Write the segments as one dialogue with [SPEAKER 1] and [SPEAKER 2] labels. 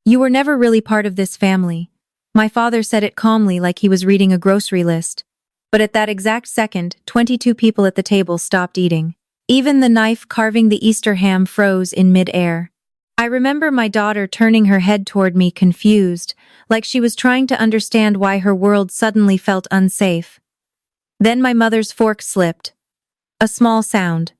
[SPEAKER 1] You were never really part of this family. My father said it calmly like he was reading a grocery list. But at that exact second, 22 people at the table stopped eating. Even the knife carving the Easter ham froze in mid-air. I remember my daughter turning her head toward me confused, like she was trying to understand why her world suddenly felt unsafe. Then my mother's fork slipped. A small sound.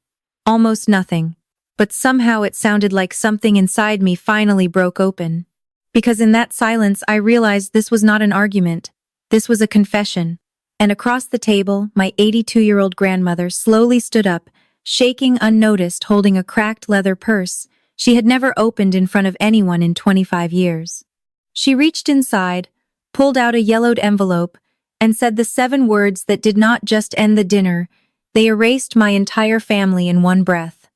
[SPEAKER 1] Almost nothing. But somehow it sounded like something inside me finally broke open. Because in that silence I realized this was not an argument. This was a confession. And across the table, my 82-year-old grandmother slowly stood up, shaking unnoticed, holding a cracked leather purse she had never opened in front of anyone in 25 years. She reached inside, pulled out a yellowed envelope, and said the 7 words that did not just end the dinner, they erased my entire family in one breath.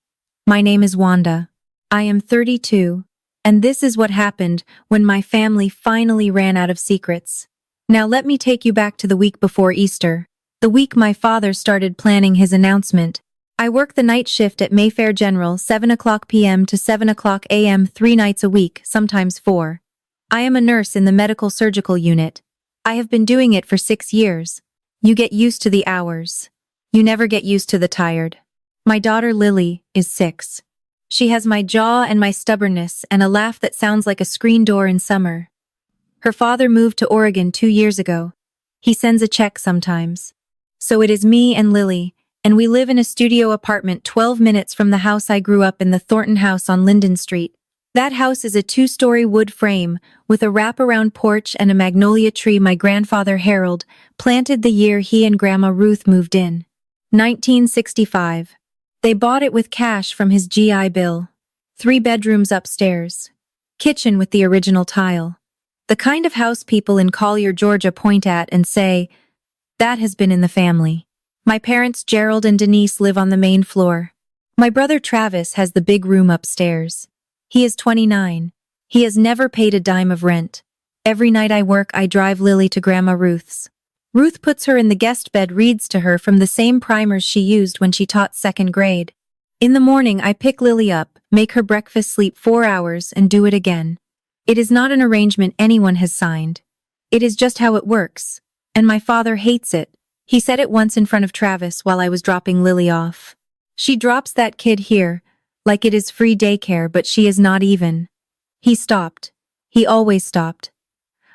[SPEAKER 1] My name is Wanda. I am 32, and this is what happened when my family finally ran out of secrets. Now let me take you back to the week before Easter, the week my father started planning his announcement. I work the night shift at Mayfair General, 7 o'clock p.m. to 7 o'clock a.m. 3 nights a week, sometimes 4. I am a nurse in the medical surgical unit. I have been doing it for 6 years. You get used to the hours. You never get used to the tired. My daughter Lily is 6. She has my jaw and my stubbornness and a laugh that sounds like a screen door in summer. Her father moved to Oregon 2 years ago. He sends a check sometimes. So it is me and Lily, and we live in a studio apartment 12 minutes from the house I grew up in, the Thornton House on Linden Street. That house is a 2-story wood frame with a wraparound porch and a magnolia tree my grandfather Harold planted the year he and Grandma Ruth moved in. 1965. They bought it with cash from his GI Bill. 3 bedrooms upstairs. Kitchen with the original tile. The kind of house people in Collier, Georgia point at and say, that has been in the family. My parents Gerald and Denise live on the main floor. My brother Travis has the big room upstairs. He is 29. He has never paid a dime of rent. Every night I work, I drive Lily to Grandma Ruth's. Ruth puts her in the guest bed, reads to her from the same primers she used when she taught 2nd grade. In the morning, I pick Lily up, make her breakfast, sleep 4 hours, and do it again. It is not an arrangement anyone has signed. It is just how it works. And my father hates it. He said it once in front of Travis while I was dropping Lily off. She drops that kid here, like it is free daycare, but she is not even. He stopped. He always stopped.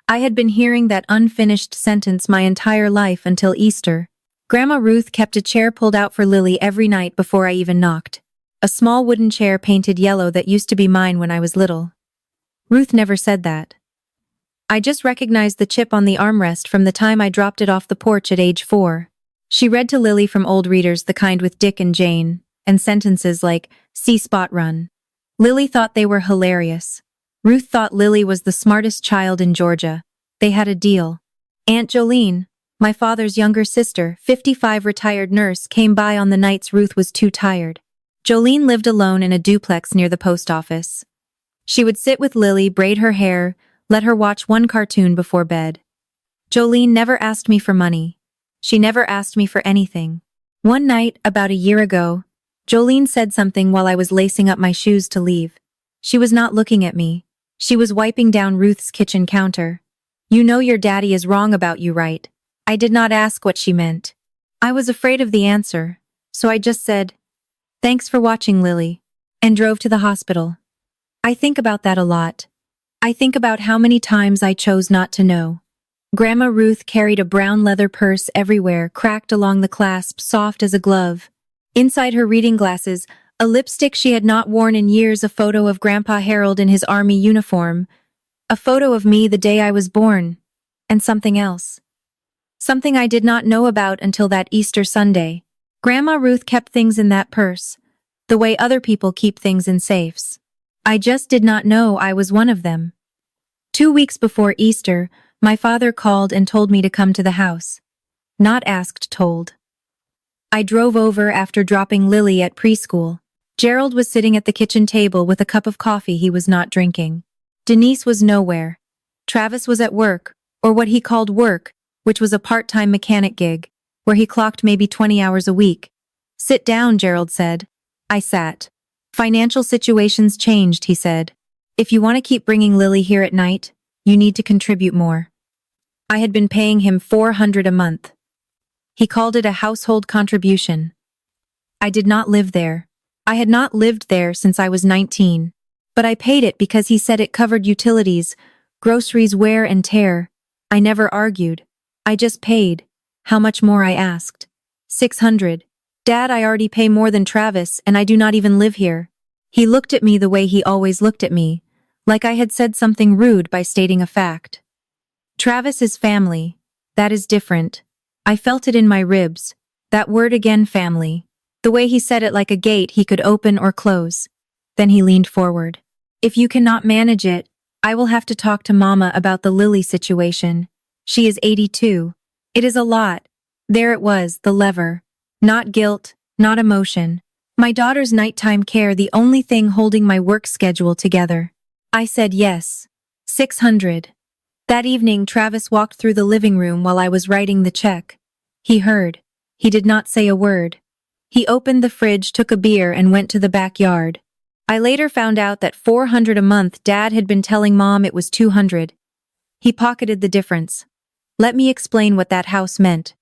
[SPEAKER 1] I had been hearing that unfinished sentence my entire life until Easter. Grandma Ruth kept a chair pulled out for Lily every night before I even knocked. A small wooden chair painted yellow that used to be mine when I was little. Ruth never said that. I just recognized the chip on the armrest from the time I dropped it off the porch at age 4. She read to Lily from old readers, the kind with Dick and Jane, and sentences like, "See Spot run." Lily thought they were hilarious. Ruth thought Lily was the smartest child in Georgia. They had a deal. Aunt Jolene, my father's younger sister, 55, retired nurse, came by on the nights Ruth was too tired. Jolene lived alone in a duplex near the post office. She would sit with Lily, braid her hair, let her watch one cartoon before bed. Jolene never asked me for money. She never asked me for anything. One night, about a year ago, Jolene said something while I was lacing up my shoes to leave. She was not looking at me. She was wiping down Ruth's kitchen counter. "You know your daddy is wrong about you, right?" I did not ask what she meant. I was afraid of the answer, so I just said, "Thanks for watching, Lily," and drove to the hospital. I think about that a lot. I think about how many times I chose not to know. Grandma Ruth carried a brown leather purse everywhere, cracked along the clasp, soft as a glove. Inside her reading glasses, a lipstick she had not worn in years, a photo of Grandpa Harold in his army uniform, a photo of me the day I was born, and something else. Something I did not know about until that Easter Sunday. Grandma Ruth kept things in that purse, the way other people keep things in safes. I just did not know I was one of them. 2 weeks before Easter, my father called and told me to come to the house. Not asked, told. I drove over after dropping Lily at preschool. Gerald was sitting at the kitchen table with a cup of coffee he was not drinking. Denise was nowhere. Travis was at work, or what he called work, which was a part-time mechanic gig, where he clocked maybe 20 hours a week. "Sit down," Gerald said. I sat. "Financial situations changed," he said. If you want to keep bringing Lily here at night, you need to contribute more. I had been paying him $400 a month. He called it a household contribution. I did not live there. I had not lived there since I was 19. But I paid it because he said it covered utilities, groceries, wear and tear. I never argued. I just paid. How much more, I asked. $600. Dad, I already pay more than Travis, and I do not even live here. He looked at me the way he always looked at me, like I had said something rude by stating a fact. Travis is family. That is different. I felt it in my ribs. That word again, family. The way he said it, like a gate he could open or close. Then he leaned forward. If you cannot manage it, I will have to talk to Mama about the Lily situation. She is 82. It is a lot. There it was, the lever. Not guilt, not emotion. My daughter's nighttime care, the only thing holding my work schedule together. I said yes. $600. That evening, Travis walked through the living room while I was writing the check. He heard. He did not say a word. He opened the fridge, took a beer, and went to the backyard. I later found out that $400 a month Dad had been telling Mom it was $200. He pocketed the difference. Let me explain what that house meant.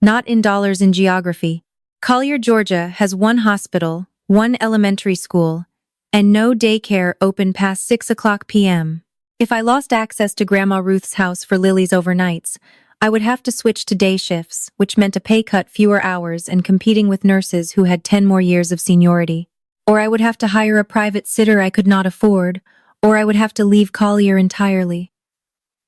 [SPEAKER 1] Not in dollars, in geography. Collier, Georgia has one hospital, one elementary school, and no daycare open past 6 o'clock p.m. If I lost access to Grandma Ruth's house for Lily's overnights, I would have to switch to day shifts, which meant a pay cut, fewer hours, and competing with nurses who had 10 more years of seniority. Or I would have to hire a private sitter I could not afford, or I would have to leave Collier entirely.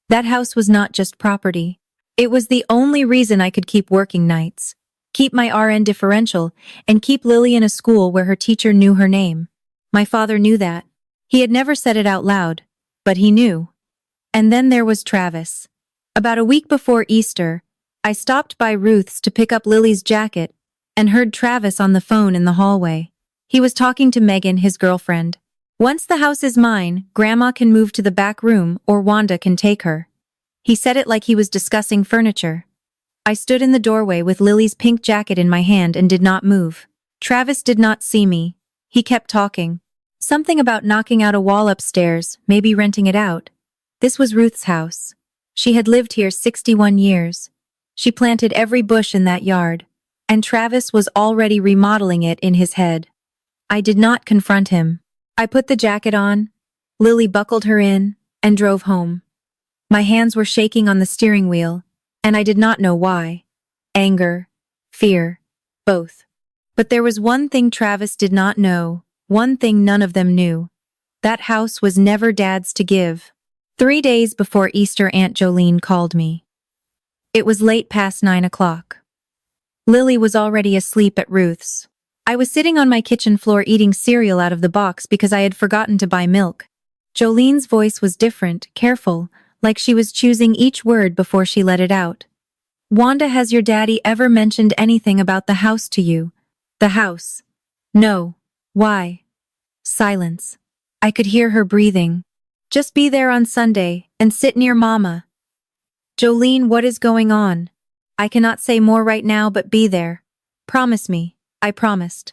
[SPEAKER 1] That house was not just property. It was the only reason I could keep working nights, keep my RN differential, and keep Lily in a school where her teacher knew her name. My father knew that. He had never said it out loud, but he knew. And then there was Travis. About a week before Easter, I stopped by Ruth's to pick up Lily's jacket and heard Travis on the phone in the hallway. He was talking to Megan, his girlfriend. Once the house is mine, Grandma can move to the back room or Wanda can take her. He said it like he was discussing furniture. I stood in the doorway with Lily's pink jacket in my hand and did not move. Travis did not see me. He kept talking. Something about knocking out a wall upstairs, maybe renting it out. This was Ruth's house. She had lived here 61 years. She planted every bush in that yard, and Travis was already remodeling it in his head. I did not confront him. I put the jacket on, Lily buckled her in, and drove home. My hands were shaking on the steering wheel, and I did not know why. Anger, fear, both. But there was one thing Travis did not know, one thing none of them knew. That house was never Dad's to give. 3 days before Easter, Aunt Jolene called me. It was late past 9 o'clock. Lily was already asleep at Ruth's. I was sitting on my kitchen floor eating cereal out of the box because I had forgotten to buy milk. Jolene's voice was different, careful, like she was choosing each word before she let it out. Wanda, has your daddy ever mentioned anything about the house to you? The house. No. Why? Silence. I could hear her breathing. Just be there on Sunday and sit near Mama. Jolene, what is going on? I cannot say more right now, but be there. Promise me. I promised.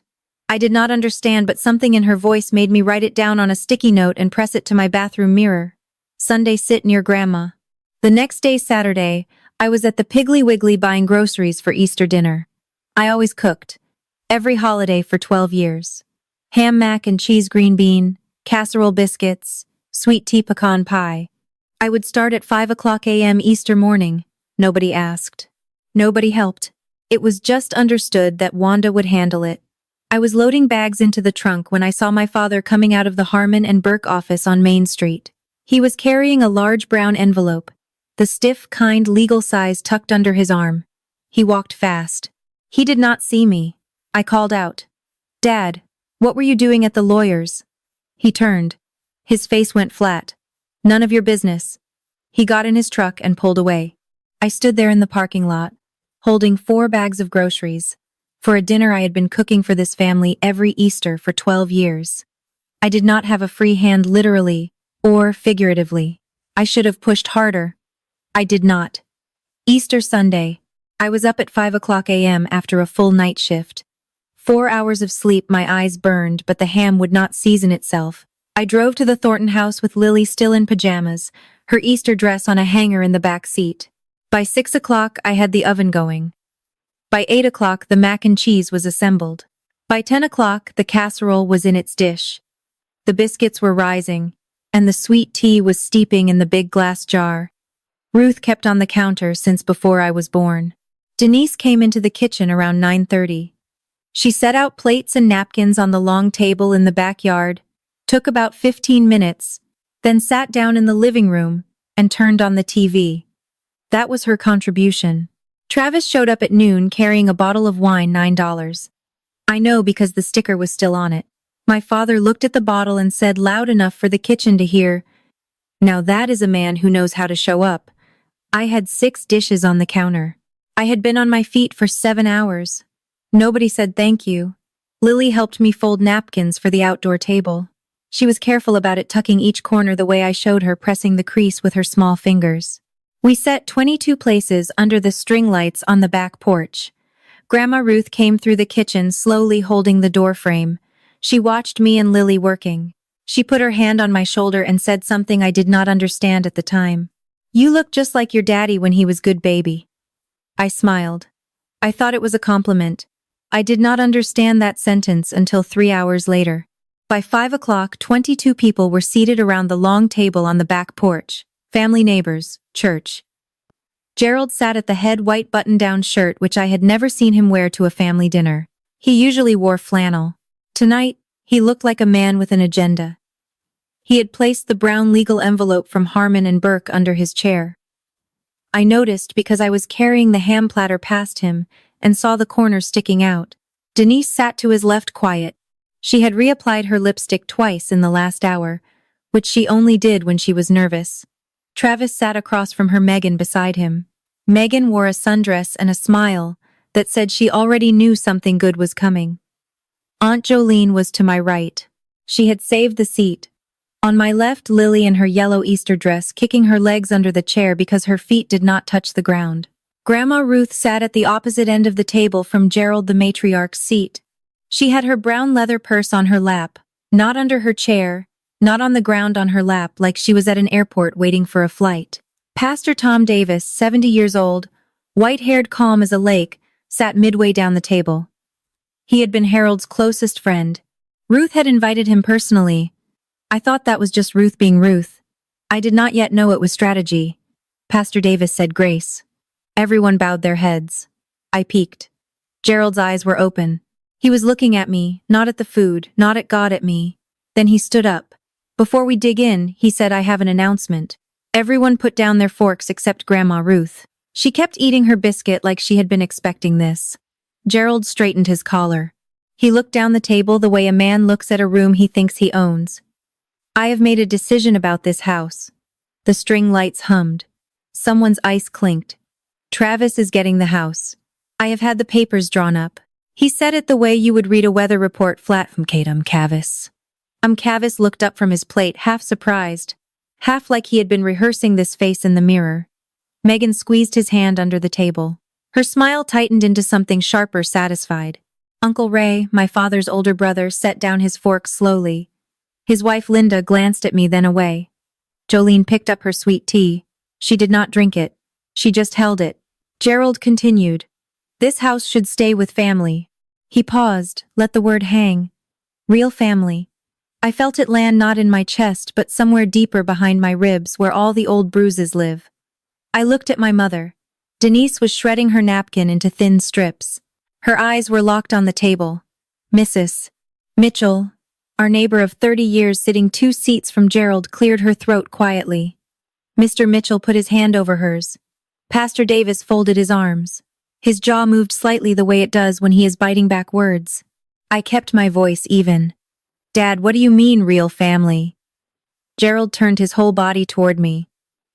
[SPEAKER 1] I did not understand, but something in her voice made me write it down on a sticky note and press it to my bathroom mirror. Sunday, sit near Grandma. The next day, Saturday, I was at the Piggly Wiggly buying groceries for Easter dinner. I always cooked. Every holiday for 12 years. Ham, mac and cheese, green bean, casserole biscuits, sweet tea, pecan pie. I would start at 5 o'clock a.m. Easter morning. Nobody asked. Nobody helped. It was just understood that Wanda would handle it. I was loading bags into the trunk when I saw my father coming out of the Harmon and Burke office on Main Street. He was carrying a large brown envelope, the stiff, kind, legal size tucked under his arm. He walked fast. He did not see me. I called out, "Dad, what were you doing at the lawyer's?" He turned. His face went flat. "None of your business." He got in his truck and pulled away. I stood there in the parking lot, holding 4 bags of groceries, for a dinner I had been cooking for this family every Easter for 12 years. I did not have a free hand, literally or figuratively. I should have pushed harder. I did not. Easter Sunday. I was up at 5 o'clock a.m. after a full night shift. 4 hours of sleep, my eyes burned, but the ham would not season itself, I drove to the Thornton house with Lily still in pajamas, her Easter dress on a hanger in the back seat. By 6 o'clock, I had the oven going. By 8 o'clock, the mac and cheese was assembled. By 10 o'clock, the casserole was in its dish. The biscuits were rising, and the sweet tea was steeping in the big glass jar. Ruth kept on the counter since before I was born. Denise came into the kitchen around 9:30. She set out plates and napkins on the long table in the backyard, took about 15 minutes, then sat down in the living room and turned on the TV. That was her contribution. Travis showed up at noon carrying a bottle of wine, $9. I know because the sticker was still on it. My father looked at the bottle and said loud enough for the kitchen to hear, "Now that is a man who knows how to show up." I had 6 dishes on the counter. I had been on my feet for 7 hours. Nobody said thank you. Lily helped me fold napkins for the outdoor table. She was careful about it, tucking each corner the way I showed her, pressing the crease with her small fingers. We set 22 places under the string lights on the back porch. Grandma Ruth came through the kitchen, slowly holding the door frame. She watched me and Lily working. She put her hand on my shoulder and said something I did not understand at the time. "You look just like your daddy when he was good, baby." I smiled. I thought it was a compliment. I did not understand that sentence until 3 hours later. By 5 o'clock, 22 people were seated around the long table on the back porch. Family, neighbors, church. Gerald sat at the head, white button-down shirt which I had never seen him wear to a family dinner. He usually wore flannel. Tonight, he looked like a man with an agenda. He had placed the brown legal envelope from Harmon and Burke under his chair. I noticed because I was carrying the ham platter past him and saw the corner sticking out. Denise sat to his left, quiet. She had reapplied her lipstick twice in the last hour, which she only did when she was nervous. Travis sat across from her, Megan beside him. Megan wore a sundress and a smile that said she already knew something good was coming. Aunt Jolene was to my right. She had saved the seat. On my left, Lily in her yellow Easter dress, kicking her legs under the chair because her feet did not touch the ground. Grandma Ruth sat at the opposite end of the table from Gerald, the matriarch's seat. She had her brown leather purse on her lap, not under her chair, not on the ground, on her lap, like she was at an airport waiting for a flight. Pastor Tom Davis, 70 years old, white-haired, calm as a lake, sat midway down the table. He had been Harold's closest friend. Ruth had invited him personally. I thought that was just Ruth being Ruth. I did not yet know it was strategy. Pastor Davis said grace. Everyone bowed their heads. I peeked. Gerald's eyes were open. He was looking at me, not at the food, not at God, at me. Then he stood up. "Before we dig in," he said, "I have an announcement." Everyone put down their forks except Grandma Ruth. She kept eating her biscuit like she had been expecting this. Gerald straightened his collar. He looked down the table the way a man looks at a room he thinks he owns. "I have made a decision about this house." The string lights hummed. Someone's ice clinked. "Travis is getting the house. I have had the papers drawn up." He said it the way you would read a weather report, flat from Kate Cavis. Cavis looked up from his plate, half surprised, half like he had been rehearsing this face in the mirror. Megan squeezed his hand under the table. Her smile tightened into something sharper, satisfied. Uncle Ray, my father's older brother, set down his fork slowly. His wife Linda glanced at me, then away. Jolene picked up her sweet tea. She did not drink it. She just held it. Gerald continued. "This house should stay with family." He paused, let the word hang. Real family. I felt it land not in my chest but somewhere deeper behind my ribs where all the old bruises live. I looked at my mother. Denise was shredding her napkin into thin strips. Her eyes were locked on the table. Mrs. Mitchell, our neighbor of 30 years sitting 2 seats from Gerald, cleared her throat quietly. Mr. Mitchell put his hand over hers. Pastor Davis folded his arms. His jaw moved slightly the way it does when he is biting back words. I kept my voice even. "Dad, what do you mean, real family?" Gerald turned his whole body toward me.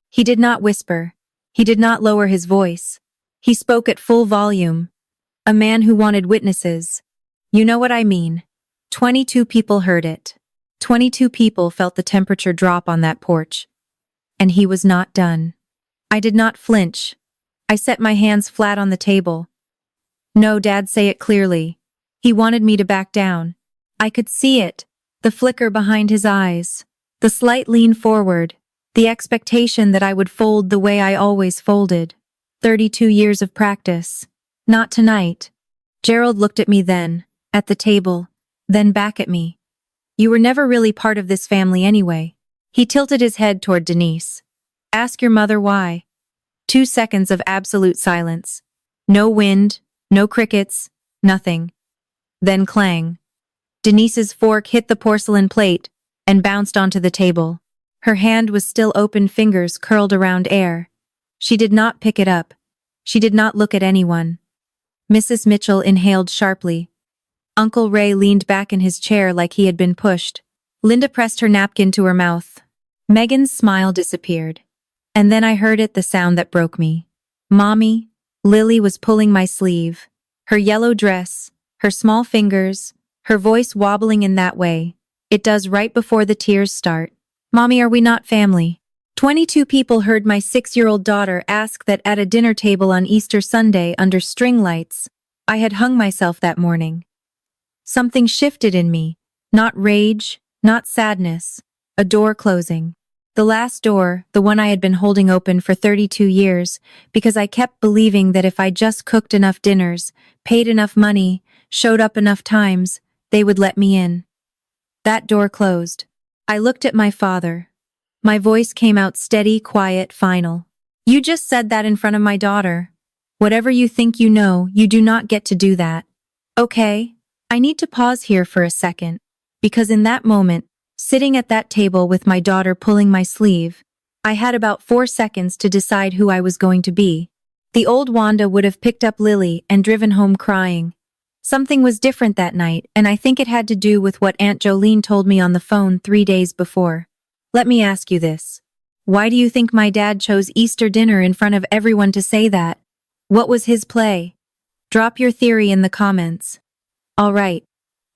[SPEAKER 1] He did not whisper. He did not lower his voice. He spoke at full volume. A man who wanted witnesses. You know what I mean. 22 people heard it. 22 people felt the temperature drop on that porch. And he was not done. I did not flinch. I set my hands flat on the table. "No, Dad, say it clearly." He wanted me to back down. I could see it. The flicker behind his eyes. The slight lean forward. The expectation that I would fold the way I always folded. 32 years of practice. Not tonight. Gerald looked at me then, at the table, then back at me. You were never really part of this family anyway. He tilted his head toward Denise. Ask your mother why. 2 seconds of absolute silence. No wind, no crickets, nothing. Then clang. Denise's fork hit the porcelain plate and bounced onto the table. Her hand was still open, fingers curled around air. She did not pick it up. She did not look at anyone. Mrs. Mitchell inhaled sharply. Uncle Ray leaned back in his chair like he had been pushed. Linda pressed her napkin to her mouth. Megan's smile disappeared. And then I heard it, the sound that broke me. Mommy, Lily was pulling my sleeve. Her yellow dress, her small fingers, her voice wobbling in that way. It does right before the tears start. Mommy, are we not family? 22 people heard my 6-year-old daughter ask that at a dinner table on Easter Sunday under string lights. I had hung myself that morning. Something shifted in me. Not rage, not sadness. A door closing. The last door, the one I had been holding open for 32 years, because I kept believing that if I just cooked enough dinners, paid enough money, showed up enough times, they would let me in. That door closed. I looked at my father. My voice came out steady, quiet, final. You just said that in front of my daughter. Whatever you think you know, you do not get to do that. Okay, I need to pause here for a second, because in that moment, sitting at that table with my daughter pulling my sleeve, I had about 4 seconds to decide who I was going to be. The old Wanda would have picked up Lily and driven home crying. Something was different that night, and I think it had to do with what Aunt Jolene told me on the phone 3 days before. Let me ask you this. Why do you think my dad chose Easter dinner in front of everyone to say that? What was his play? Drop your theory in the comments. All right,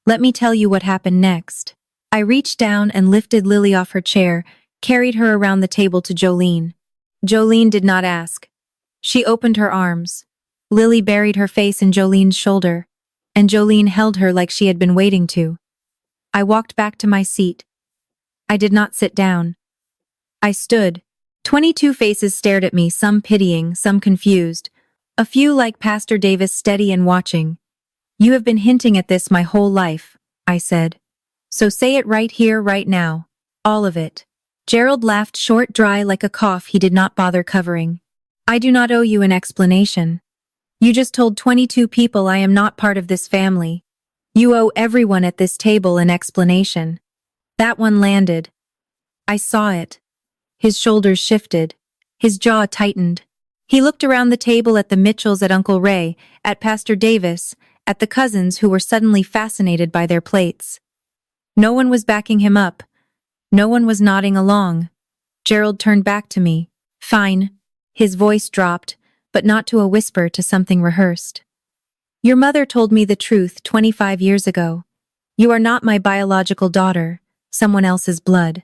[SPEAKER 1] let me tell you what happened next. I reached down and lifted Lily off her chair, carried her around the table to Jolene. Jolene did not ask. She opened her arms. Lily buried her face in Jolene's shoulder, and Jolene held her like she had been waiting to. I walked back to my seat. I did not sit down. I stood. 22 faces stared at me, some pitying, some confused. A few like Pastor Davis, steady and watching. You have been hinting at this my whole life, I said. So say it right here, right now. All of it. Gerald laughed short, dry, like a cough he did not bother covering. I do not owe you an explanation. You just told 22 people I am not part of this family. You owe everyone at this table an explanation. That one landed. I saw it. His shoulders shifted. His jaw tightened. He looked around the table at the Mitchells, at Uncle Ray, at Pastor Davis, at the cousins who were suddenly fascinated by their plates. No one was backing him up. No one was nodding along. Gerald turned back to me. Fine. His voice dropped, but not to a whisper, to something rehearsed. Your mother told me the truth 25 years ago. You are not my biological daughter, someone else's blood.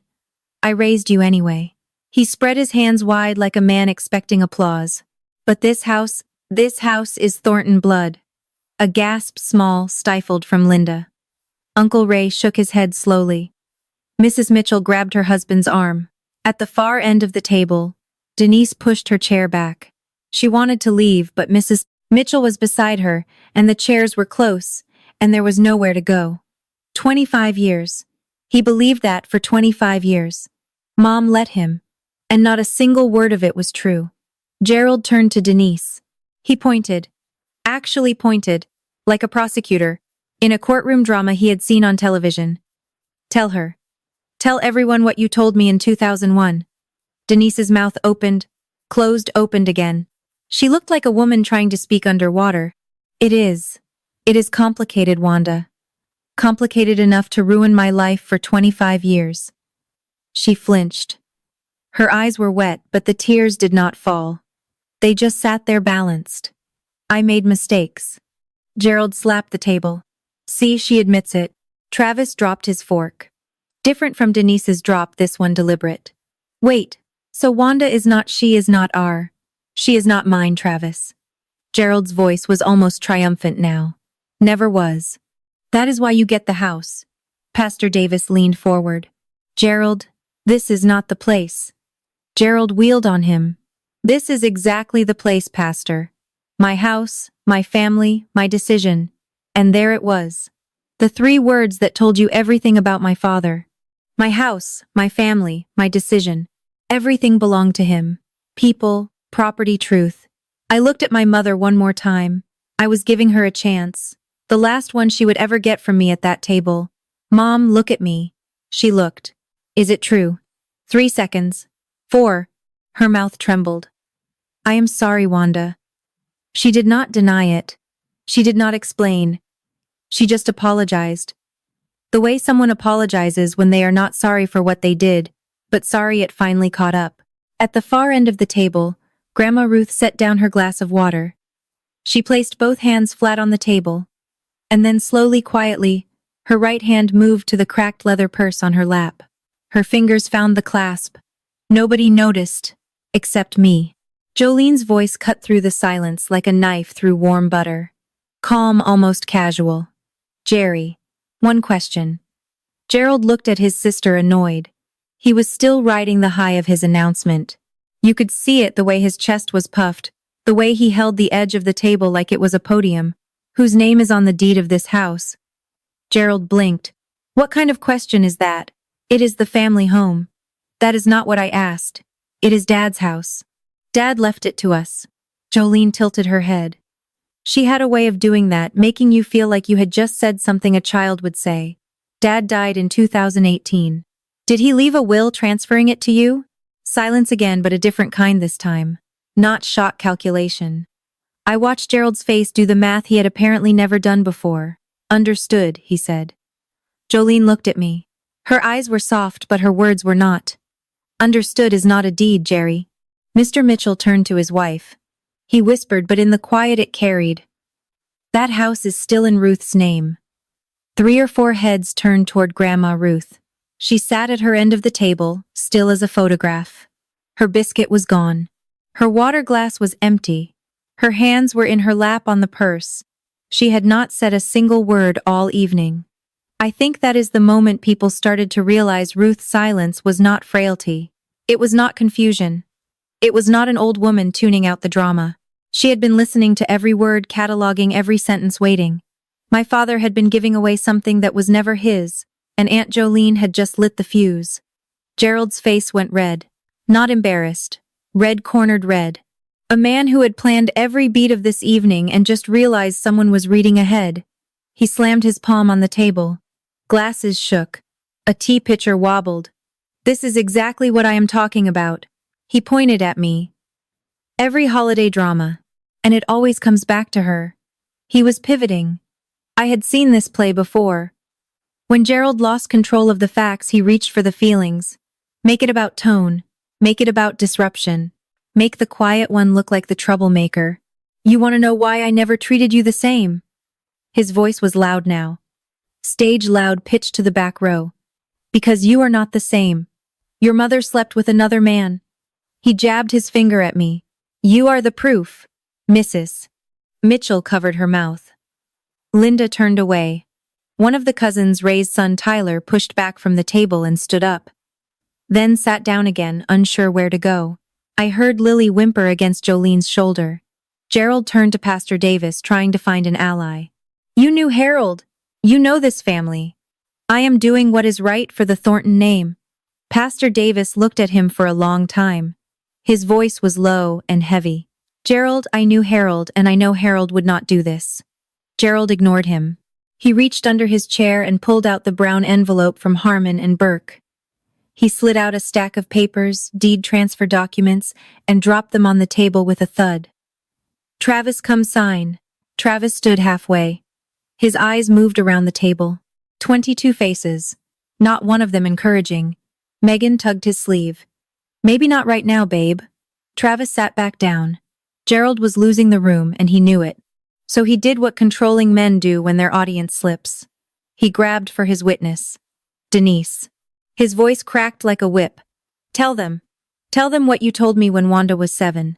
[SPEAKER 1] I raised you anyway. He spread his hands wide like a man expecting applause. But this house is Thornton blood. A gasp, small, stifled, from Linda. Uncle Ray shook his head slowly. Mrs. Mitchell grabbed her husband's arm. At the far end of the table, Denise pushed her chair back. She wanted to leave, but Mrs. Mitchell was beside her, and the chairs were close, and there was nowhere to go. 25 years. He believed that for 25 years. Mom let him, and not a single word of it was true. Gerald turned to Denise. He pointed. Actually pointed, like a prosecutor, in a courtroom drama he had seen on television. Tell her. Tell everyone what you told me in 2001. Denise's mouth opened, closed, opened again. She looked like a woman trying to speak underwater. It is complicated, Wanda. Complicated enough to ruin my life for 25 years. She flinched. Her eyes were wet, but the tears did not fall. They just sat there balanced. I made mistakes. Gerald slapped the table. See, she admits it. Travis dropped his fork. Different from Denise's drop, this one deliberate. Wait, so Wanda is not she is not our. She is not mine, Travis. Gerald's voice was almost triumphant now. Never was. That is why you get the house. Pastor Davis leaned forward. Gerald, this is not the place. Gerald wheeled on him. This is exactly the place, Pastor. My house, my family, my decision. And there it was. The 3 words that told you everything about my father. My house, my family, my decision. Everything belonged to him. People, property, truth. I looked at my mother one more time. I was giving her a chance. The last one she would ever get from me at that table. Mom, look at me. She looked. Is it true? 3 seconds. 4. Her mouth trembled. I am sorry, Wanda. She did not deny it. She did not explain. She just apologized. The way someone apologizes when they are not sorry for what they did, but sorry it finally caught up. At the far end of the table, Grandma Ruth set down her glass of water. She placed both hands flat on the table, and then slowly, quietly, her right hand moved to the cracked leather purse on her lap. Her fingers found the clasp. Nobody noticed, except me. Jolene's voice cut through the silence like a knife through warm butter. Calm, almost casual. Jerry. One question. Gerald looked at his sister annoyed. He was still riding the high of his announcement. You could see it the way his chest was puffed, the way he held the edge of the table like it was a podium. Whose name is on the deed of this house? Gerald blinked. What kind of question is that? It is the family home. That is not what I asked. It is Dad's house. Dad left it to us. Jolene tilted her head. She had a way of doing that, making you feel like you had just said something a child would say. Dad died in 2018. Did he leave a will transferring it to you? Silence again, but a different kind this time. Not shock calculation. I watched Gerald's face do the math he had apparently never done before. Understood, he said. Jolene looked at me. Her eyes were soft, but her words were not. Understood is not a deed, Jerry. Mr. Mitchell turned to his wife. He whispered, but in the quiet it carried. That house is still in Ruth's name. 3 or 4 heads turned toward Grandma Ruth. She sat at her end of the table, still as a photograph. Her biscuit was gone. Her water glass was empty. Her hands were in her lap on the purse. She had not said a single word all evening. I think that is the moment people started to realize Ruth's silence was not frailty. It was not confusion. It was not an old woman tuning out the drama. She had been listening to every word, cataloging every sentence, waiting. My father had been giving away something that was never his, and Aunt Jolene had just lit the fuse. Gerald's face went red. Not embarrassed. Red-cornered red. A man who had planned every beat of this evening and just realized someone was reading ahead. He slammed his palm on the table. Glasses shook. A tea pitcher wobbled. This is exactly what I am talking about. He pointed at me. Every holiday drama. And it always comes back to her. He was pivoting. I had seen this play before. When Gerald lost control of the facts, he reached for the feelings. Make it about tone. Make it about disruption. Make the quiet one look like the troublemaker. You want to know why I never treated you the same? His voice was loud now. Stage loud, pitched to the back row. Because you are not the same. Your mother slept with another man. He jabbed his finger at me. You are the proof, Mrs. Mitchell covered her mouth. Linda turned away. One of the cousins, Ray's son Tyler, pushed back from the table and stood up. Then sat down again, unsure where to go. I heard Lily whimper against Jolene's shoulder. Gerald turned to Pastor Davis, trying to find an ally. You knew Harold. You know this family. I am doing what is right for the Thornton name. Pastor Davis looked at him for a long time. His voice was low and heavy. Gerald, I knew Harold, and I know Harold would not do this. Gerald ignored him. He reached under his chair and pulled out the brown envelope from Harmon and Burke. He slid out a stack of papers, deed transfer documents, and dropped them on the table with a thud. Travis, come sign. Travis stood halfway. His eyes moved around the table. 22 faces. Not one of them encouraging. Megan tugged his sleeve. Maybe not right now, babe. Travis sat back down. Gerald was losing the room, and he knew it. So he did what controlling men do when their audience slips. He grabbed for his witness. Denise. His voice cracked like a whip. Tell them what you told me when Wanda was 7.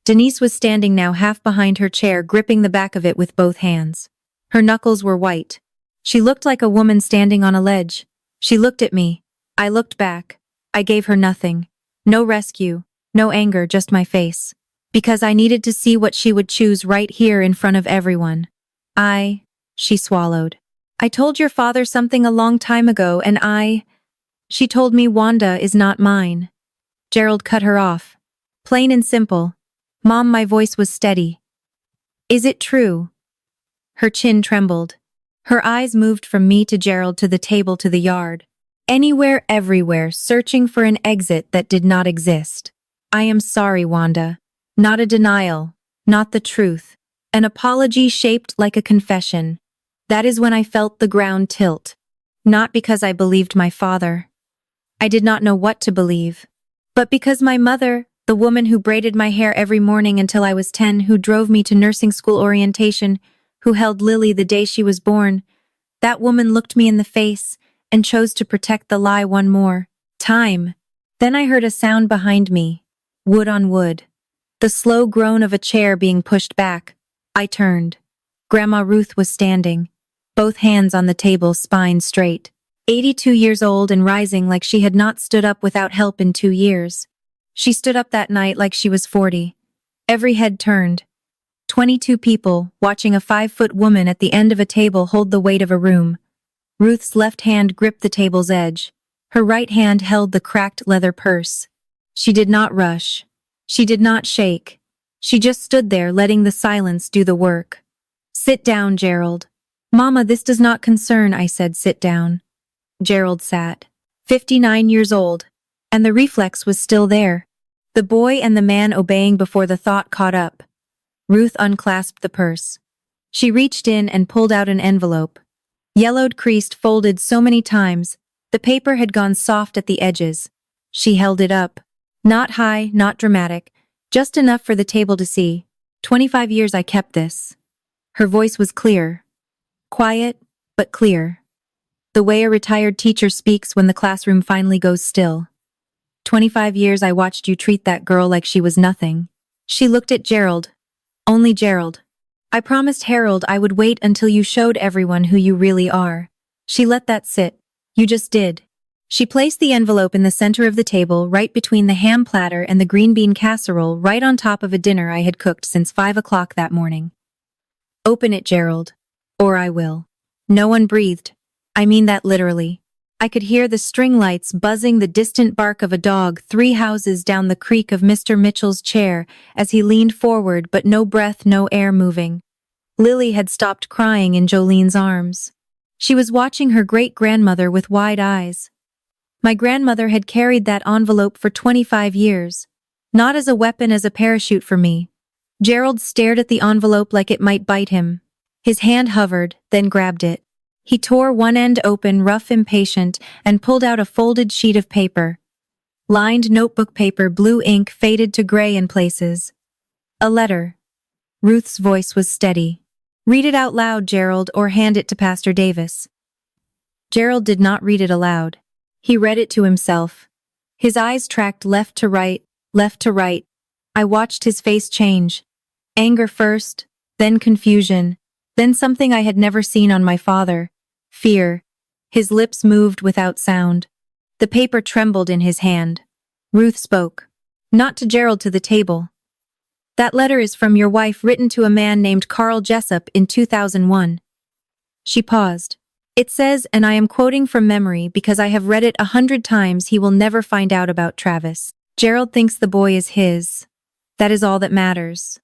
[SPEAKER 1] Denise was standing now half behind her chair, gripping the back of it with both hands. Her knuckles were white. She looked like a woman standing on a ledge. She looked at me. I looked back. I gave her nothing. No rescue, no anger, just my face. Because I needed to see what she would choose right here in front of everyone. She swallowed. I told your father something a long time ago and she told me Wanda is not mine. Gerald cut her off. Plain and simple. Mom, my voice was steady. Is it true? Her chin trembled. Her eyes moved from me to Gerald to the table to the yard. Anywhere, everywhere, searching for an exit that did not exist. I am sorry, Wanda. Not a denial. Not the truth. An apology shaped like a confession. That is when I felt the ground tilt. Not because I believed my father. I did not know what to believe. But because my mother, the woman who braided my hair every morning until I was 10, who drove me to nursing school orientation, who held Lily the day she was born, that woman looked me in the face and chose to protect the lie one more time. Then I heard a sound behind me. Wood on wood. The slow groan of a chair being pushed back. I turned. Grandma Ruth was standing, both hands on the table, spine straight. 82 years old and rising like she had not stood up without help in 2 years. She stood up that night like she was 40. Every head turned. 22 people watching a 5-foot woman at the end of a table hold the weight of a room. Ruth's left hand gripped the table's edge. Her right hand held the cracked leather purse. She did not rush. She did not shake. She just stood there, letting the silence do the work. Sit down, Gerald. Mama, this does not concern, I said. Sit down. Gerald sat. 59 years old. And the reflex was still there. The boy and the man obeying before the thought caught up. Ruth unclasped the purse. She reached in and pulled out an envelope. Yellowed, creased, folded so many times, the paper had gone soft at the edges. She held it up. Not high, not dramatic, just enough for the table to see. 25 years I kept this. Her voice was clear. Quiet, but clear. The way a retired teacher speaks when the classroom finally goes still. 25 years I watched you treat that girl like she was nothing. She looked at Gerald. Only Gerald. I promised Harold I would wait until you showed everyone who you really are. She let that sit. You just did. She placed the envelope in the center of the table, right between the ham platter and the green bean casserole, right on top of a dinner I had cooked since 5 o'clock that morning. Open it, Gerald. Or I will. No one breathed. I mean that literally. I could hear the string lights buzzing, the distant bark of a dog 3 houses down the creak of Mr. Mitchell's chair as he leaned forward, but no breath, no air moving. Lily had stopped crying in Jolene's arms. She was watching her great-grandmother with wide eyes. My grandmother had carried that envelope for 25 years. Not as a weapon, as a parachute for me. Gerald stared at the envelope like it might bite him. His hand hovered, then grabbed it. He tore one end open, rough, impatient, and pulled out a folded sheet of paper. Lined notebook paper, blue ink faded to gray in places. A letter. Ruth's voice was steady. Read it out loud, Gerald, or hand it to Pastor Davis. Gerald did not read it aloud. He read it to himself. His eyes tracked left to right, left to right. I watched his face change. Anger first, then confusion, then something I had never seen on my father. Fear. His lips moved without sound. The paper trembled in his hand. Ruth spoke. Not to Gerald, to the table. That letter is from your wife, written to a man named Carl Jessup in 2001. She paused. It says, and I am quoting from memory because I have read it 100 times, he will never find out about Travis. Gerald thinks the boy is his. That is all that matters.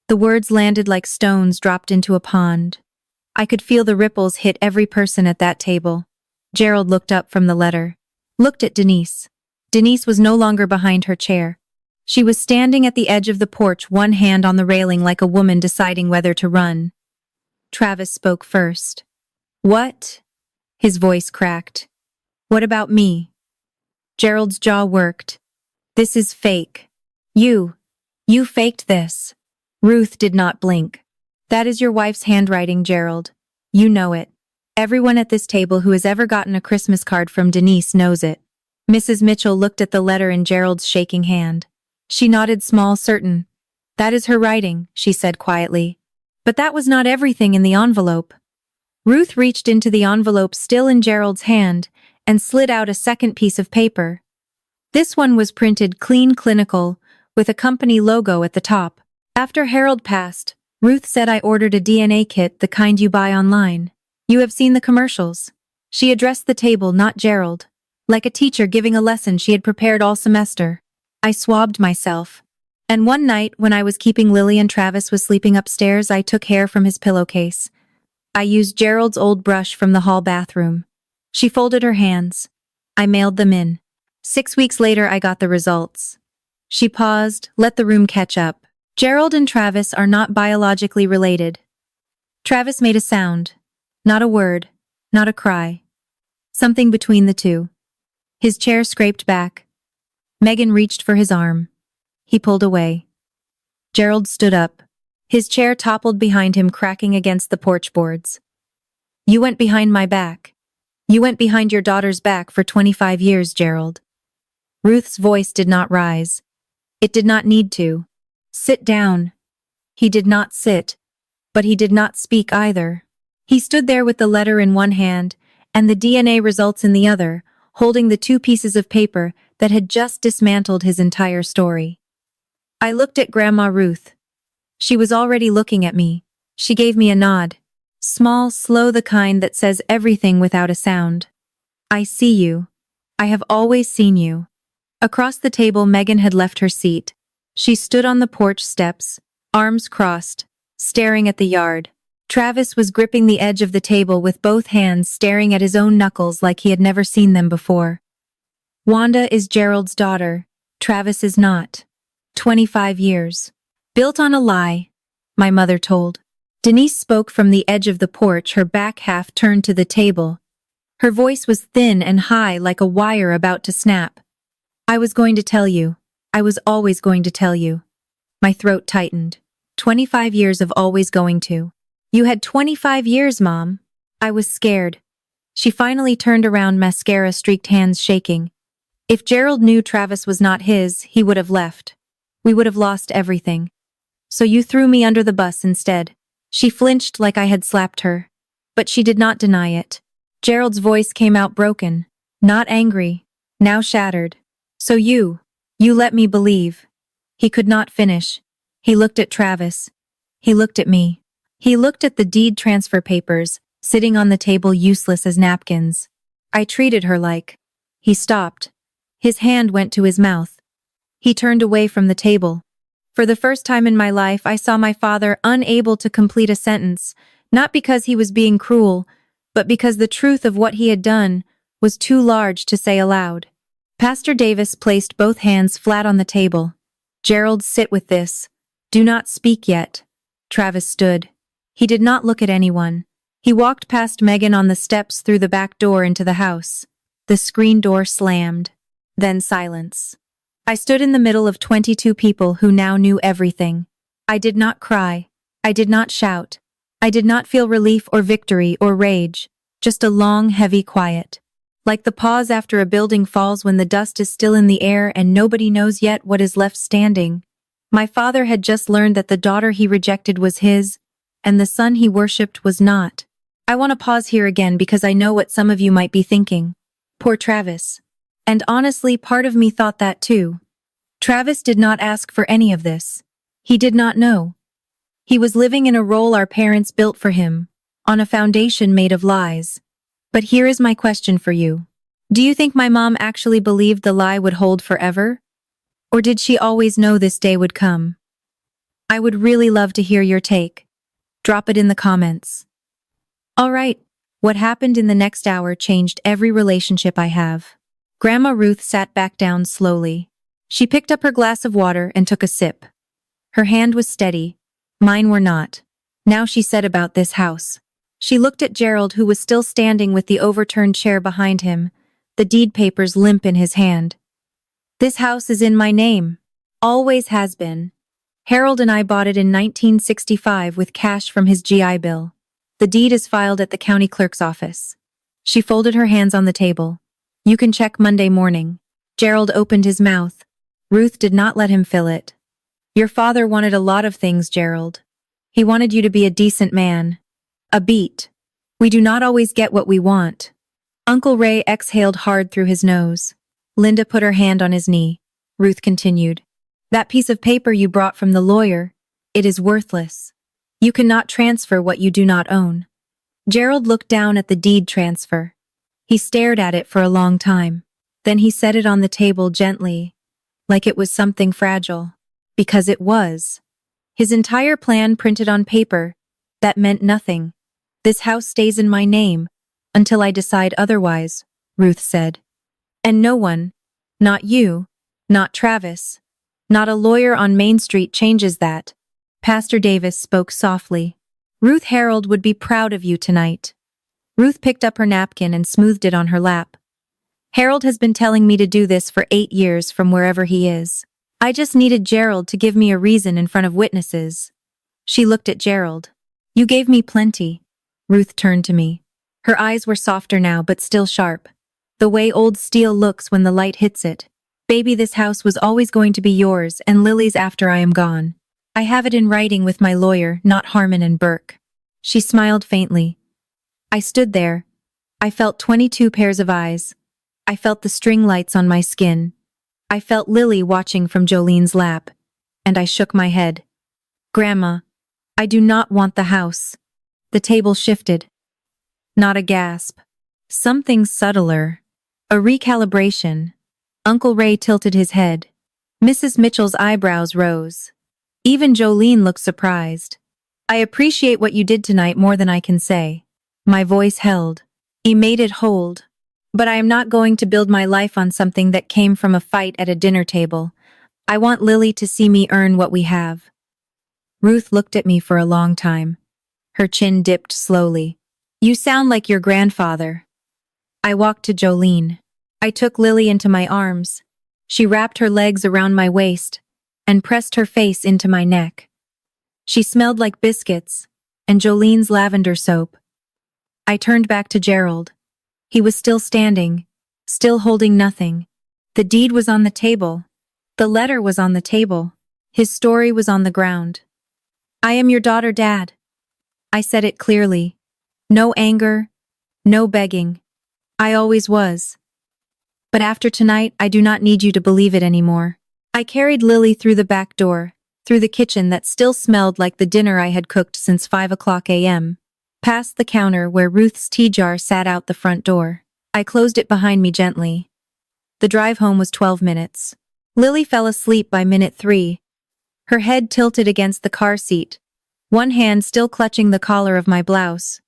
[SPEAKER 1] The words landed like stones dropped into a pond. I could feel the ripples hit every person at that table. Gerald looked up from the letter. Looked at Denise. Denise was no longer behind her chair. She was standing at the edge of the porch, one hand on the railing like a woman deciding whether to run. Travis spoke first. What? His voice cracked. What about me? Gerald's jaw worked. This is fake. You faked this. Ruth did not blink. That is your wife's handwriting, Gerald. You know it. Everyone at this table who has ever gotten a Christmas card from Denise knows it. Mrs. Mitchell looked at the letter in Gerald's shaking hand. She nodded, small, certain. That is her writing, she said quietly. But that was not everything in the envelope. Ruth reached into the envelope still in Gerald's hand and slid out a second piece of paper. This one was printed clean clinical, with a company logo at the top. After Harold passed, Ruth said I ordered a DNA kit, the kind you buy online. You have seen the commercials. She addressed the table, not Gerald. Like a teacher giving a lesson she had prepared all semester. I swabbed myself. And one night, when I was keeping Lily and Travis was sleeping upstairs, I took hair from his pillowcase. I used Gerald's old brush from the hall bathroom. She folded her hands. I mailed them in. 6 weeks later, I got the results. She paused, let the room catch up. Gerald and Travis are not biologically related. Travis made a sound. Not a word. Not a cry. Something between the two. His chair scraped back. Megan reached for his arm. He pulled away. Gerald stood up. His chair toppled behind him, cracking against the porch boards. You went behind my back. You went behind your daughter's back for 25 years, Gerald. Ruth's voice did not rise. It did not need to. Sit down. He did not sit, but he did not speak either. He stood there with the letter in one hand and the DNA results in the other, holding the two pieces of paper that had just dismantled his entire story. I looked at Grandma Ruth. She was already looking at me. She gave me a nod. Small, slow, the kind that says everything without a sound. I see you. I have always seen you. Across the table, Megan had left her seat. She stood on the porch steps, arms crossed, staring at the yard. Travis was gripping the edge of the table with both hands, staring at his own knuckles like he had never seen them before. Wanda is Gerald's daughter. Travis is not. 25 years. Built on a lie, my mother told. Denise spoke from the edge of the porch, her back half turned to the table. Her voice was thin and high, like a wire about to snap. I was going to tell you. I was always going to tell you. My throat tightened. 25 years of always going to. You had 25 years, Mom. I was scared. She finally turned around, mascara-streaked hands shaking. If Gerald knew Travis was not his, he would have left. We would have lost everything. So you threw me under the bus instead. She flinched like I had slapped her. But she did not deny it. Gerald's voice came out broken, not angry, now shattered. So you let me believe. He could not finish. He looked at Travis. He looked at me. He looked at the deed transfer papers, sitting on the table useless as napkins. I treated her like. He stopped. His hand went to his mouth. He turned away from the table. For the first time in my life, I saw my father unable to complete a sentence, not because he was being cruel, but because the truth of what he had done was too large to say aloud. Pastor Davis placed both hands flat on the table. Gerald, sit with this. Do not speak yet. Travis stood. He did not look at anyone. He walked past Megan on the steps through the back door into the house. The screen door slammed. Then silence. I stood in the middle of 22 people who now knew everything. I did not cry. I did not shout. I did not feel relief or victory or rage. Just a long, heavy quiet. Like the pause after a building falls when the dust is still in the air and nobody knows yet what is left standing. My father had just learned that the daughter he rejected was his, and the son he worshipped was not. I want to pause here again because I know what some of you might be thinking. Poor Travis. And honestly, part of me thought that too. Travis did not ask for any of this. He did not know. He was living in a role our parents built for him, on a foundation made of lies. But here is my question for you. Do you think my mom actually believed the lie would hold forever? Or did she always know this day would come? I would really love to hear your take. Drop it in the comments. All right, what happened in the next hour changed every relationship I have. Grandma Ruth sat back down slowly. She picked up her glass of water and took a sip. Her hand was steady. Mine were not. Now she said about this house. She looked at Gerald, who was still standing with the overturned chair behind him, the deed papers limp in his hand. This house is in my name. Always has been. Harold and I bought it in 1965 with cash from his GI Bill. The deed is filed at the county clerk's office. She folded her hands on the table. You can check Monday morning. Gerald opened his mouth. Ruth did not let him fill it. Your father wanted a lot of things, Gerald. He wanted you to be a decent man. A beat. We do not always get what we want. Uncle Ray exhaled hard through his nose. Linda put her hand on his knee. Ruth continued. That piece of paper you brought from the lawyer, it is worthless. You cannot transfer what you do not own. Gerald looked down at the deed transfer. He stared at it for a long time. Then he set it on the table gently, like it was something fragile. Because it was. His entire plan printed on paper, that meant nothing. This house stays in my name, until I decide otherwise, Ruth said. And no one, not you, not Travis, not a lawyer on Main Street changes that. Pastor Davis spoke softly. Ruth Harold would be proud of you tonight. Ruth picked up her napkin and smoothed it on her lap. Harold has been telling me to do this for 8 years from wherever he is. I just needed Gerald to give me a reason in front of witnesses. She looked at Gerald. You gave me plenty. Ruth turned to me. Her eyes were softer now but still sharp. The way old steel looks when the light hits it. Baby, this house was always going to be yours and Lily's after I am gone. I have it in writing with my lawyer, not Harmon and Burke. She smiled faintly. I stood there. I felt 22 pairs of eyes. I felt the string lights on my skin. I felt Lily watching from Jolene's lap. And I shook my head. Grandma, I do not want the house. The table shifted. Not a gasp. Something subtler. A recalibration. Uncle Ray tilted his head. Mrs. Mitchell's eyebrows rose. Even Jolene looked surprised. I appreciate what you did tonight more than I can say. My voice held. He made it hold. But I am not going to build my life on something that came from a fight at a dinner table. I want Lily to see me earn what we have. Ruth looked at me for a long time. Her chin dipped slowly. You sound like your grandfather. I walked to Jolene. I took Lily into my arms. She wrapped her legs around my waist and pressed her face into my neck. She smelled like biscuits and Jolene's lavender soap. I turned back to Gerald. He was still standing, still holding nothing. The deed was on the table. The letter was on the table. His story was on the ground. I am your daughter, Dad. I said it clearly. No anger, no begging. I always was. But after tonight, I do not need you to believe it anymore. I carried Lily through the back door, through the kitchen that still smelled like the dinner I had cooked since 5:00 a.m., past the counter where Ruth's tea jar sat out the front door. I closed it behind me gently. The drive home was 12 minutes. Lily fell asleep by minute 3. Her head tilted against the car seat, one hand still clutching the collar of my blouse.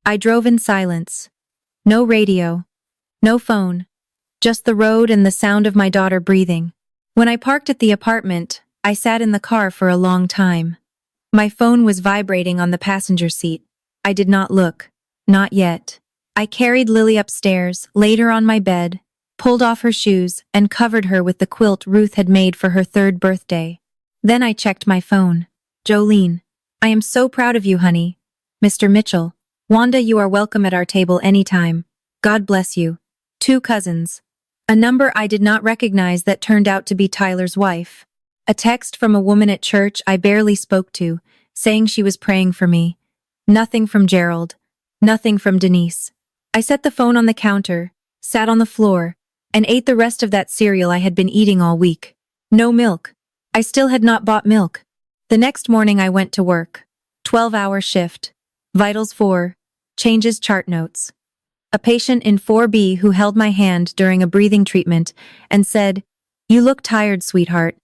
[SPEAKER 1] I drove in silence. No radio. No phone. Just the road and the sound of my daughter breathing. When I parked at the apartment, I sat in the car for a long time. My phone was vibrating on the passenger seat. I did not look. Not yet. I carried Lily upstairs, laid her on my bed, pulled off her shoes, and covered her with the quilt Ruth had made for her 3rd birthday. Then I checked my phone. Jolene, I am so proud of you, honey. Mr. Mitchell, Wanda, you are welcome at our table anytime. God bless you. 2 cousins. A number I did not recognize that turned out to be Tyler's wife. A text from a woman at church I barely spoke to, saying she was praying for me. Nothing from Gerald. Nothing from Denise. I set the phone on the counter, sat on the floor, and ate the rest of that cereal I had been eating all week. No milk. I still had not bought milk. The next morning I went to work. 12-hour shift. Vitals 4. Changes chart notes. A patient in 4B who held my hand during a breathing treatment and said, "You look tired, sweetheart."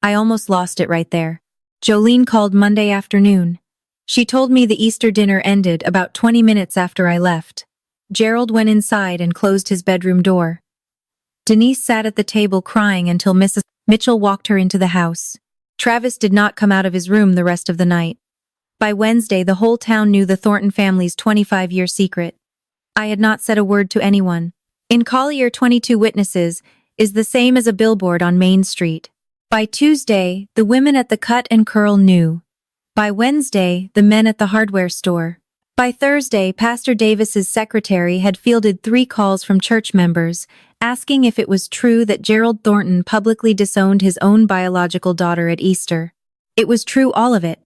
[SPEAKER 1] I almost lost it right there. Jolene called Monday afternoon. She told me the Easter dinner ended about 20 minutes after I left. Gerald went inside and closed his bedroom door. Denise sat at the table crying until Mrs. Mitchell walked her into the house. Travis did not come out of his room the rest of the night. By Wednesday, the whole town knew the Thornton family's 25-year secret. I had not said a word to anyone. In Collier, 22 witnesses is the same as a billboard on Main Street. By Tuesday, the women at the cut and curl knew. By Wednesday, the men at the hardware store. By Thursday, Pastor Davis's secretary had fielded 3 calls from church members, asking if it was true that Gerald Thornton publicly disowned his own biological daughter at Easter. It was true, all of it.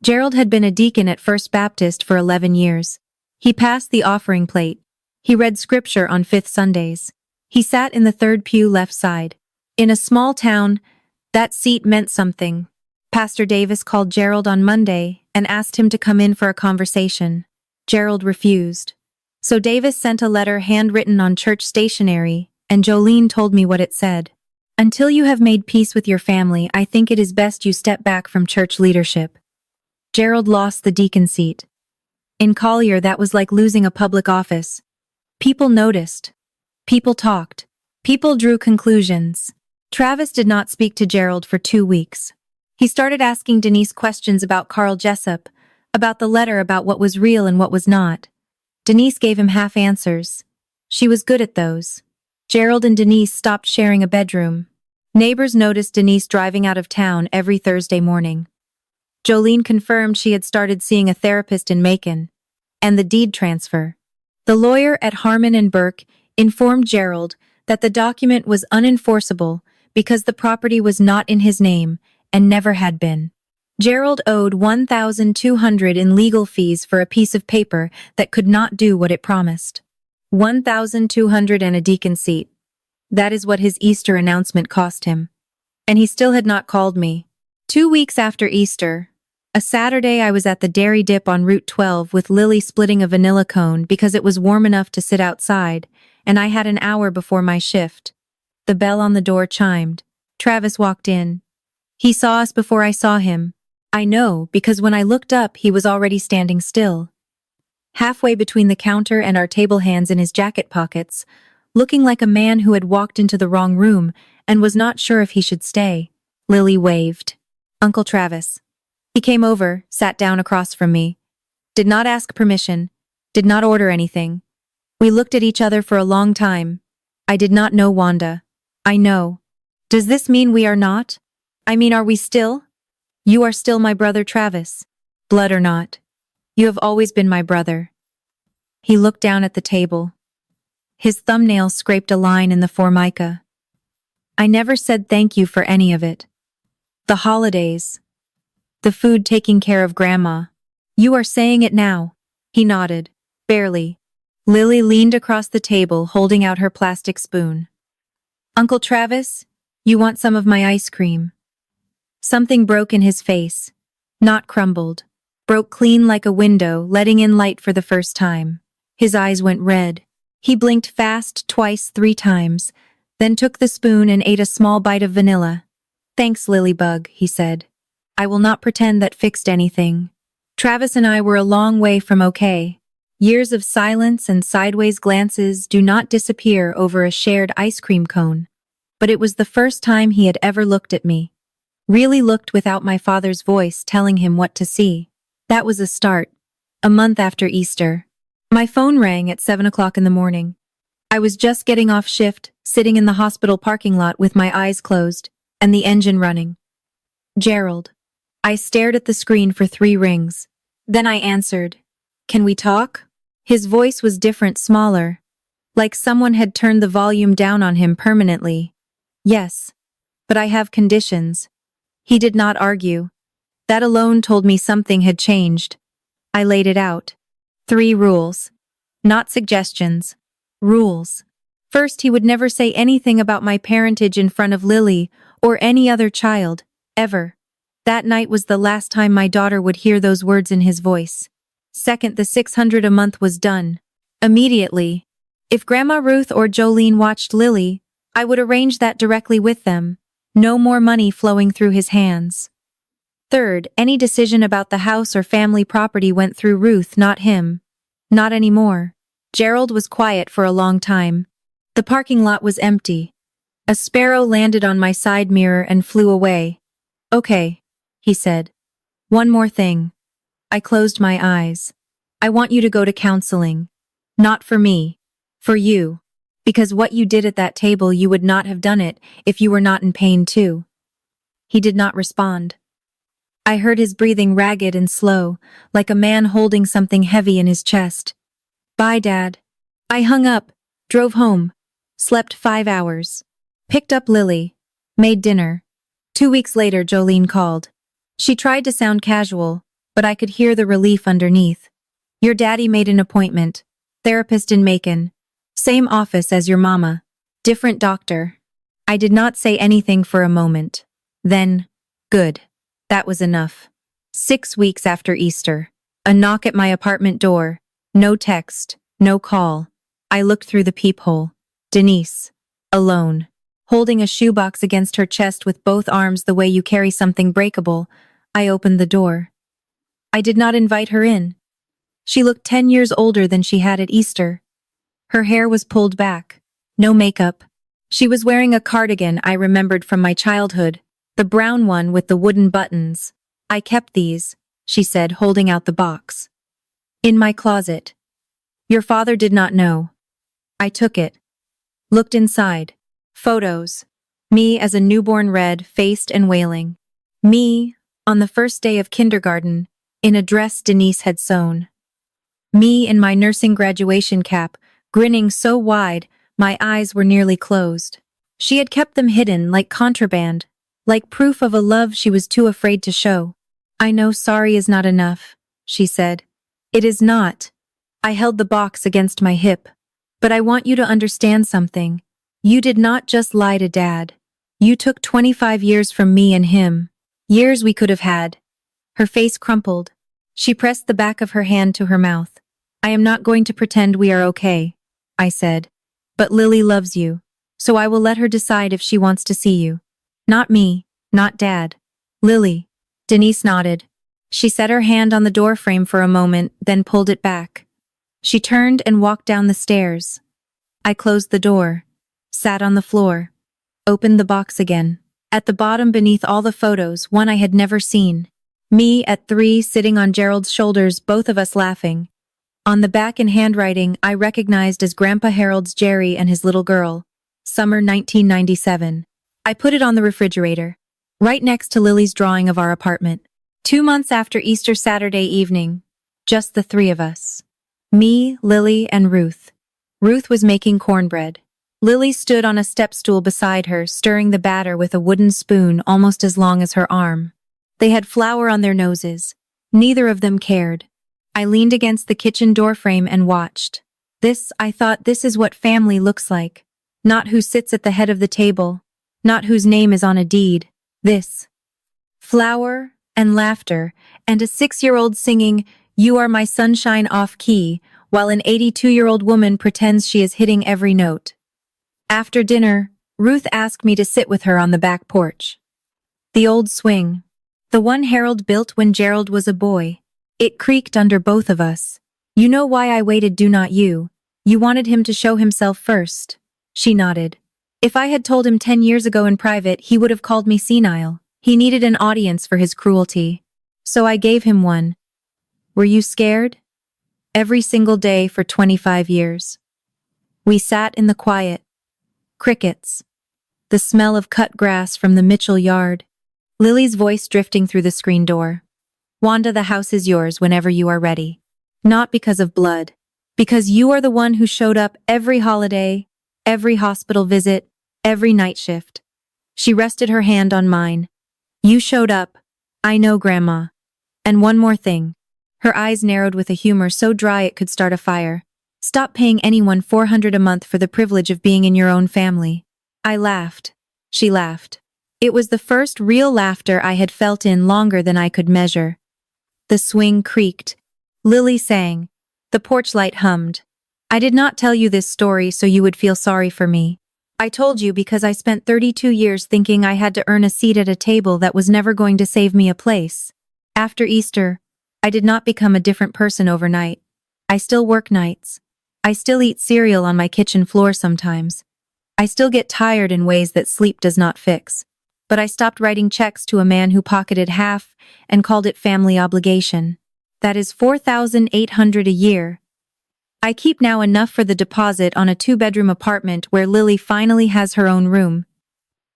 [SPEAKER 1] Gerald had been a deacon at First Baptist for 11 years. He passed the offering plate. He read scripture on fifth Sundays. He sat in the third pew left side. In a small town, that seat meant something. Pastor Davis called Gerald on Monday and asked him to come in for a conversation. Gerald refused. So Davis sent a letter handwritten on church stationery, and Jolene told me what it said. Until you have made peace with your family, I think it is best you step back from church leadership. Gerald lost the deacon seat. In Collier, that was like losing a public office. People noticed. People talked. People drew conclusions. Travis did not speak to Gerald for 2 weeks. He started asking Denise questions about Carl Jessup, about the letter, about what was real and what was not. Denise gave him half answers. She was good at those. Gerald and Denise stopped sharing a bedroom. Neighbors noticed Denise driving out of town every Thursday morning. Jolene confirmed she had started seeing a therapist in Macon. And the deed transfer. The lawyer at Harmon and Burke informed Gerald that the document was unenforceable because the property was not in his name and never had been. Gerald owed $1,200 in legal fees for a piece of paper that could not do what it promised. $1,200 and a deacon seat. That is what his Easter announcement cost him. And he still had not called me. 2 weeks after Easter, a Saturday, I was at the Dairy Dip on Route 12 with Lily splitting a vanilla cone because it was warm enough to sit outside, and I had an hour before my shift. The bell on the door chimed. Travis walked in. He saw us before I saw him. I know, because when I looked up, he was already standing still. Halfway between the counter and our table, hands in his jacket pockets, looking like a man who had walked into the wrong room and was not sure if he should stay. Lily waved. Uncle Travis. He came over, sat down across from me. Did not ask permission, did not order anything. We looked at each other for a long time. I did not know Wanda. I know. Does this mean we are not? I mean, are we still? You are still my brother Travis. Blood or not. You have always been my brother. He looked down at the table. His thumbnail scraped a line in the formica. I never said thank you for any of it. The holidays. The food, taking care of Grandma. You are saying it now. He nodded. Barely. Lily leaned across the table, holding out her plastic spoon. Uncle Travis, you want some of my ice cream? Something broke in his face. Not crumbled. Broke clean like a window, letting in light for the first time. His eyes went red. He blinked fast, twice, 3 times, then took the spoon and ate a small bite of vanilla. Thanks, Lilybug, he said. I will not pretend that fixed anything. Travis and I were a long way from okay. Years of silence and sideways glances do not disappear over a shared ice cream cone. But it was the first time he had ever looked at me. Really looked without my father's voice telling him what to see. That was a start. A month after Easter. My phone rang at 7 o'clock in the morning. I was just getting off shift, sitting in the hospital parking lot with my eyes closed, and the engine running. Gerald. I stared at the screen for 3 rings. Then I answered. Can we talk? His voice was different, smaller. Like someone had turned the volume down on him permanently. Yes. But I have conditions. He did not argue. That alone told me something had changed. I laid it out. 3 rules. Not suggestions. Rules. First, he would never say anything about my parentage in front of Lily or any other child, ever. That night was the last time my daughter would hear those words in his voice. Second, the $600 a month was done. Immediately. If Grandma Ruth or Jolene watched Lily, I would arrange that directly with them. No more money flowing through his hands. Third, any decision about the house or family property went through Ruth, not him. Not anymore. Gerald was quiet for a long time. The parking lot was empty. A sparrow landed on my side mirror and flew away. Okay, he said. One more thing. I closed my eyes. I want you to go to counseling. Not for me. For you. Because what you did at that table, you would not have done it if you were not in pain too. He did not respond. I heard his breathing ragged and slow, like a man holding something heavy in his chest. Bye, Dad. I hung up, drove home, slept 5 hours, picked up Lily, made dinner. 2 weeks later, Jolene called. She tried to sound casual, but I could hear the relief underneath. Your daddy made an appointment. Therapist in Macon. Same office as your mama. Different doctor. I did not say anything for a moment. Then, good. That was enough. 6 weeks after Easter. A knock at my apartment door. No text. No call. I looked through the peephole. Denise. Alone. Holding a shoebox against her chest with both arms the way you carry something breakable. I opened the door. I did not invite her in. She looked 10 years older than she had at Easter. Her hair was pulled back. No makeup. She was wearing a cardigan I remembered from my childhood, the brown one with the wooden buttons. I kept these, she said, holding out the box. In my closet. Your father did not know. I took it. Looked inside. Photos. Me as a newborn, red-faced and wailing. Me, on the first day of kindergarten, in a dress Denise had sewn. Me in my nursing graduation cap, grinning so wide, my eyes were nearly closed. She had kept them hidden like contraband, like proof of a love she was too afraid to show. I know sorry is not enough, she said. It is not. I held the box against my hip. But I want you to understand something. You did not just lie to Dad. You took 25 years from me and him. Years we could have had. Her face crumpled. She pressed the back of her hand to her mouth. I am not going to pretend we are okay, I said. But Lily loves you, so I will let her decide if she wants to see you. Not me, not Dad. Lily. Denise nodded. She set her hand on the doorframe for a moment, then pulled it back. She turned and walked down the stairs. I closed the door, sat on the floor, opened the box again. At the bottom beneath all the photos, one I had never seen. Me at 3 sitting on Gerald's shoulders, both of us laughing. On the back in handwriting I recognized as Grandpa Harold's Jerry and his little girl. Summer 1997. I put it on the refrigerator, right next to Lily's drawing of our apartment. 2 months after Easter Saturday evening. Just the 3 of us. Me, Lily, and Ruth. Ruth was making cornbread. Lily stood on a step stool beside her, stirring the batter with a wooden spoon almost as long as her arm. They had flour on their noses. Neither of them cared. I leaned against the kitchen doorframe and watched. I thought this is what family looks like. Not who sits at the head of the table. Not whose name is on a deed. This. Flour and laughter, and a 6-year-old singing, "You Are My Sunshine" off-key, while an 82-year-old woman pretends she is hitting every note. After dinner, Ruth asked me to sit with her on the back porch. The old swing. The one Harold built when Gerald was a boy. It creaked under both of us. You know why I waited, do not you? You wanted him to show himself first. She nodded. If I had told him 10 years ago in private, he would have called me senile. He needed an audience for his cruelty. So I gave him one. Were you scared? Every single day for 25 years. We sat in the quiet. Crickets. The smell of cut grass from the Mitchell yard. Lily's voice drifting through the screen door. Wanda, the house is yours whenever you are ready. Not because of blood. Because you are the one who showed up every holiday, every hospital visit, every night shift. She rested her hand on mine. You showed up. I know, Grandma. And one more thing. Her eyes narrowed with a humor so dry it could start a fire. Stop paying anyone $400 a month for the privilege of being in your own family. I laughed. She laughed. It was the first real laughter I had felt in longer than I could measure. The swing creaked. Lily sang. The porch light hummed. I did not tell you this story so you would feel sorry for me. I told you because I spent 32 years thinking I had to earn a seat at a table that was never going to save me a place. After Easter, I did not become a different person overnight. I still work nights. I still eat cereal on my kitchen floor sometimes. I still get tired in ways that sleep does not fix. But I stopped writing checks to a man who pocketed half and called it family obligation. That is $4,800 a year. I keep now enough for the deposit on a 2-bedroom apartment where Lily finally has her own room.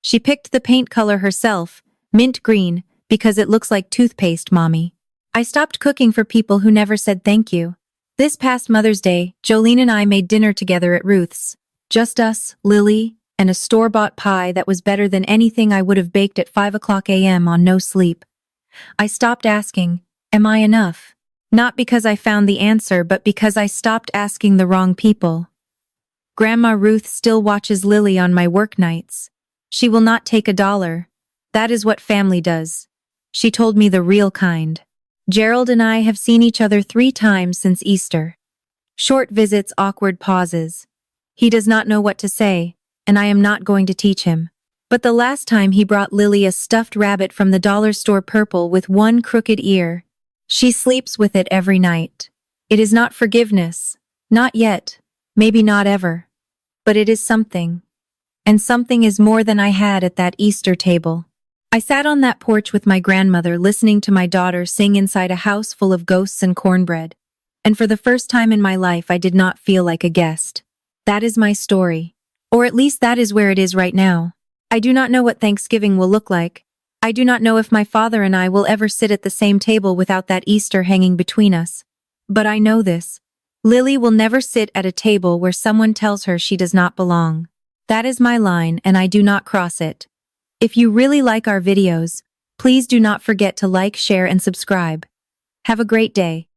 [SPEAKER 1] She picked the paint color herself, mint green, because it looks like toothpaste, Mommy. I stopped cooking for people who never said thank you. This past Mother's Day, Jolene and I made dinner together at Ruth's. Just us, Lily, and a store-bought pie that was better than anything I would have baked at 5 o'clock a.m. on no sleep. I stopped asking, am I enough? Not because I found the answer, but because I stopped asking the wrong people. Grandma Ruth still watches Lily on my work nights. She will not take $1. That is what family does. She told me the real kind. Gerald and I have seen each other 3 times since Easter. Short visits, awkward pauses. He does not know what to say, and I am not going to teach him. But the last time he brought Lily a stuffed rabbit from the dollar store, purple with one crooked ear. She sleeps with it every night. It is not forgiveness. Not yet. Maybe not ever. But it is something. And something is more than I had at that Easter table. I sat on that porch with my grandmother listening to my daughter sing inside a house full of ghosts and cornbread. And for the first time in my life, I did not feel like a guest. That is my story. Or at least that is where it is right now. I do not know what Thanksgiving will look like. I do not know if my father and I will ever sit at the same table without that Easter hanging between us. But I know this. Lily will never sit at a table where someone tells her she does not belong. That is my line, and I do not cross it. If you really like our videos, please do not forget to like, share, and subscribe. Have a great day.